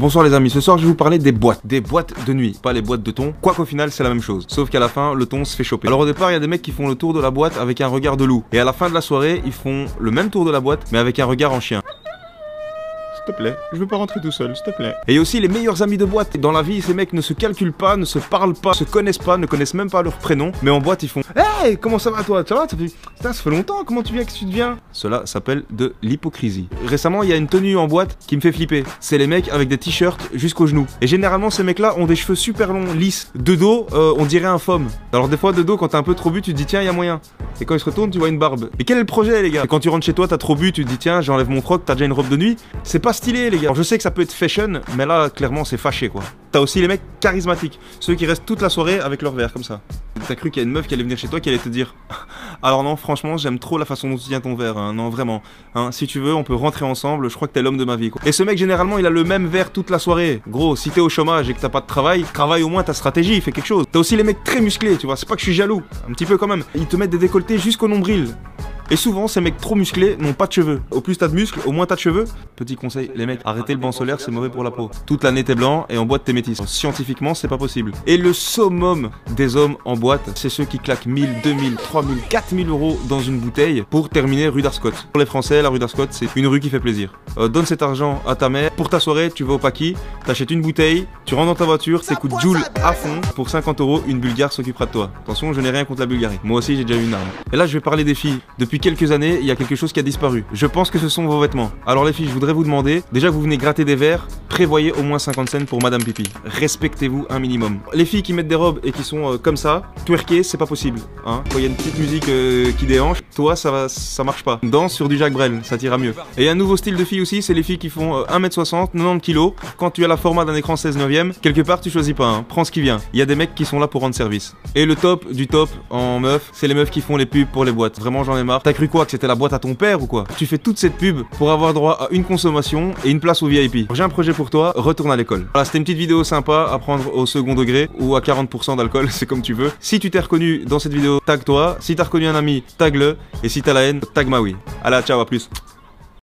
Bonsoir les amis, ce soir je vais vous parler des boîtes de nuit, pas les boîtes de thon, quoi qu'au final c'est la même chose, sauf qu'à la fin le thon se fait choper. Alors au départ il y a des mecs qui font le tour de la boîte avec un regard de loup, et à la fin de la soirée ils font le même tour de la boîte mais avec un regard en chien. S'il te plaît, je veux pas rentrer tout seul, s'il te plaît. Et il y a aussi les meilleurs amis de boîte. Dans la vie, ces mecs ne se calculent pas, ne se parlent pas, se connaissent pas, ne connaissent même pas leur prénom. Mais en boîte, ils font hey, comment ça va toi? Ça va? Ça fait longtemps, comment tu viens? Qu'est-ce que tu deviens? Cela s'appelle de l'hypocrisie. Récemment, il y a une tenue en boîte qui me fait flipper. C'est les mecs avec des t-shirts jusqu'aux genoux. Et généralement, ces mecs-là ont des cheveux super longs, lisses. De dos, on dirait un faume. Alors des fois, de dos, quand t'as un peu trop bu, tu te dis tiens, il y a moyen. Et quand ils se retournent, tu vois une barbe. Et quel est le projet, les gars? Et quand tu rentres chez toi, t'as trop bu, tu te dis tiens, j'enlève mon froc, t'as déjà une robe de nuit. C'est pas stylé, les gars. Alors, je sais que ça peut être fashion, mais là, clairement, c'est fâché, quoi. T'as aussi les mecs charismatiques, ceux qui restent toute la soirée avec leur verre, comme ça. T'as cru qu'il y a une meuf qui allait venir chez toi, qui allait te dire alors non, franchement, j'aime trop la façon dont tu tiens ton verre, hein. Non, vraiment. Hein, si tu veux, on peut rentrer ensemble, je crois que t'es l'homme de ma vie, quoi. Et ce mec, généralement, il a le même verre toute la soirée. Gros, si t'es au chômage et que t'as pas de travail, travaille au moins ta stratégie, fais quelque chose. T'as aussi les mecs très musclés, tu vois, c'est pas que je suis jaloux, un petit peu quand même. Ils te mettent des décolletés jusqu'au nombril. Et souvent, ces mecs trop musclés n'ont pas de cheveux. Au plus t'as de muscles, au moins t'as de cheveux. Petit conseil, les mecs, arrêtez le banc solaire, c'est mauvais pour la peau. Toute l'année t'es blanc et en boîte t'es métis. Scientifiquement, c'est pas possible. Et le summum des hommes en boîte, c'est ceux qui claquent 1000, 2000, 3000, 4000 euros dans une bouteille pour terminer rue d'Arscott. Pour les Français, la rue d'Arscott, c'est une rue qui fait plaisir. Donne cet argent à ta mère. Pour ta soirée, tu vas au Paki, t'achètes une bouteille, tu rentres dans ta voiture, t'écoutes Joule à fond. Pour 50 euros, une Bulgare s'occupera de toi. Attention, je n'ai rien contre la Bulgarie. Moi aussi, j'ai déjà eu une arme. Et là, je vais parler des filles. Depuis quelques années, il y a quelque chose qui a disparu. Je pense que ce sont vos vêtements. Alors les filles, je voudrais vous demander, déjà que vous venez gratter des verres, prévoyez au moins 50 cents pour Madame Pipi. Respectez-vous un minimum. Les filles qui mettent des robes et qui sont comme ça, twerker, c'est pas possible. Hein. Quand il y a une petite musique qui déhanche, toi, ça marche pas. Danse sur du Jacques Brel, ça t'ira mieux. Et un nouveau style de filles aussi, c'est les filles qui font 1m60, 90 kg. Quand tu as la format d'un écran 16/9, quelque part, tu choisis pas. Hein. Prends ce qui vient. Il y a des mecs qui sont là pour rendre service. Et le top du top en meuf, c'est les meufs qui font les pubs pour les boîtes. Vraiment, j'en ai marre. T'as cru quoi, que c'était la boîte à ton père ou quoi? Tu fais toute cette pub pour avoir droit à une consommation et une place au VIP. J'ai un projet pour toi, retourne à l'école. Voilà, c'était une petite vidéo sympa à prendre au second degré ou à 40% d'alcool, c'est comme tu veux. Si tu t'es reconnu dans cette vidéo, tag toi. Si t'as reconnu un ami, tag-le. Et si t'as la haine, tag Maui. Allez, ciao, à plus.